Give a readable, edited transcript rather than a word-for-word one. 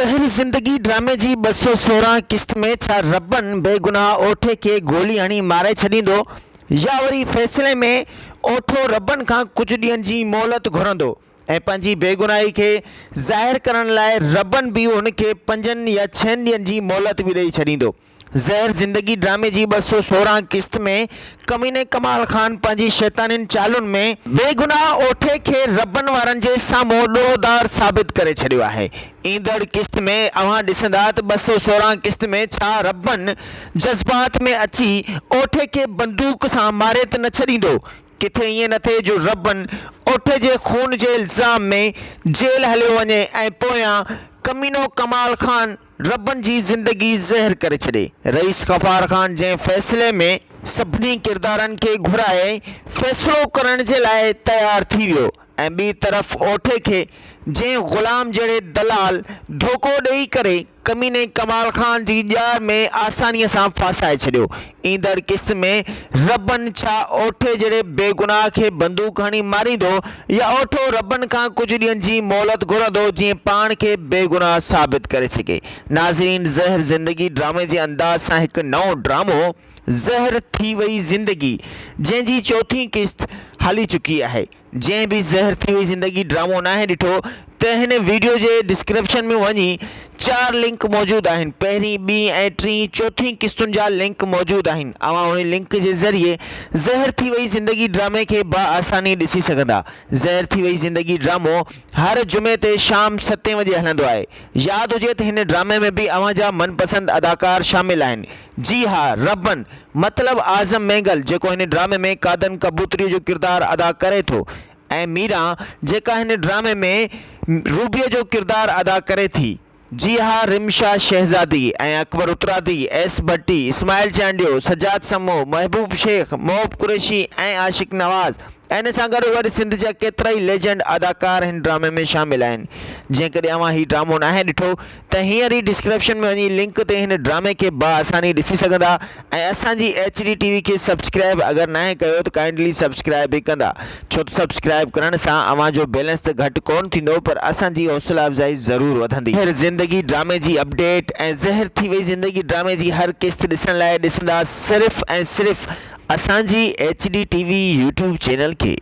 ज़हर ज़िंदगी ड्रामे जी 216 किस्त में छा रबन बेगुनाह ओठे के गोली हणी मारे छॾींदो या वरी फ़ैसिले में ओठो रबन खां कुछ ॾींहंनि जी मोहलत घुरंदो ऐं पंहिंजी बेगुनाही खे ज़ाहिर करण लाइ रबन भी उनखे 5 या 6 ॾींहंनि जी मोहलत भी ॾेई छॾींदो। ज़हर ज़िंदगी ड्रामे जी 216 किस्त में कमीने कमाल खान पंहिंजी शैतानियुनि चालुनि में बेगुनाह ओठे खे रबन वारनि जे साम्हूं ॾोहदार साबित करे छॾियो आहे। ईंदड़ किस्त में अव्हां ॾिसंदा त 216 किस्त में छा रबन जज़्बात में अची ओठे खे बंदूक सां मारे त न छॾींदो। किथे ईअं न थिए जो रबन ओठे जे खून जे इल्ज़ाम में जेल हलियो वञे ऐं पोयां कमीनो कमाल खान रबन जी ज़िंदगी ज़हर करे छॾे। रईस गफ़ार खान जंहिं फ़ैसिले में सभिनी किरदारनि खे घुराए फ़ैसिलो करण जे लाइ तयारु थी वियो ऐं ॿी तरफ़ ओठे खे जंहिं ग़ुलाम जहिड़े दलाल धोखो ॾेई करे कमीने कमाल खान जी ॼार में आसानीअ सां फासाए छॾियो। ईंदड़ किस्त में रबन छा ओठे जहिड़े बेगुनाह खे बंदूक हणी मारींदो या ओठो रबन खां कुछ ॾींहंनि जी मोहलत घुरंदो जीअं पाण खे बेगुनाह साबित करे सघे। नाज़रीन, ज़हर ज़िंदगी ड्रामे जे अंदाज़ सां हिकु नओं ड्रामो ज़हर थी वई ज़िंदगी जंहिंजी 4थी किस्त हली चुकी है। जंहिं भी ज़हर थी वई ज़िंदगी ड्रामो ना ॾिठो त हिन वीडियो जे डिस्क्रिप्शन में वञी 4 लिंक मौजूद आहिनि। पहिरीं, ॿीं ऐं टीं, चौथी किस्तुनि जा लिंक मौजूद आहिनि। अवां उन लिंक जे ज़रिए ज़हर थी वई ज़िंदगी ड्रामे के आसानी ॾिसी सघंदा। ज़हर थी वई ज़िंदगी ड्रामो हर जुमे ते शाम 7 बजे हलंदो आहे। याद हुजे त हिन ड्रामे में भी अवां जा मनपसंद अदाकार शामिल आहिनि। जी हाँ, रबन मतलब आज़म मेंगल जेको हिन ड्रामे में कादन कबूतरी जो किरदार अदा करे थो ऐं मीरा जेका हिन ड्रामे में रूबीअ जो किरदार अदा करे थी। जी हाँ, रिमशा शहज़ादी ऐं अकबर उतरादी, एस भट्टी, इस्माइल चांडियो, सजाद समो, महबूब शेख, मोहब कुरैशी ऐं आशिक नवाज़ ऐं इन सां गॾु सिंध जा केतिरा ई लेजेंड अदाकार हिन ड्रामे में शामिल आहिनि। जेकॾहिं अव्हां हीउ ड्रामो नाहे ॾिठो त हींअर ई डिस्क्रिप्शन में वञी लिंक ते हिन ड्रामे खे आसानी ॾिसी सघंदा ऐं असांजी HD TV खे सब्सक्राइब अगरि नाहे कयो त काइंडली सब्सक्राइब बि कंदा, छो त सब्सक्राइब करण सां अव्हां जो बैलेंस त घटि कोन थींदो पर असांजी हौसला अफ़ज़ाई ज़रूरु वधंदी। ज़हर ज़िंदगी ड्रामे जी अपडेट ऐं ज़हर थी वई ज़िंदगी ड्रामे जी हर किस्त ॾिसण लाइ ॾिसंदा सिर्फ़ ऐं सिर्फ़ असांजी HD TV YouTube चैनल के।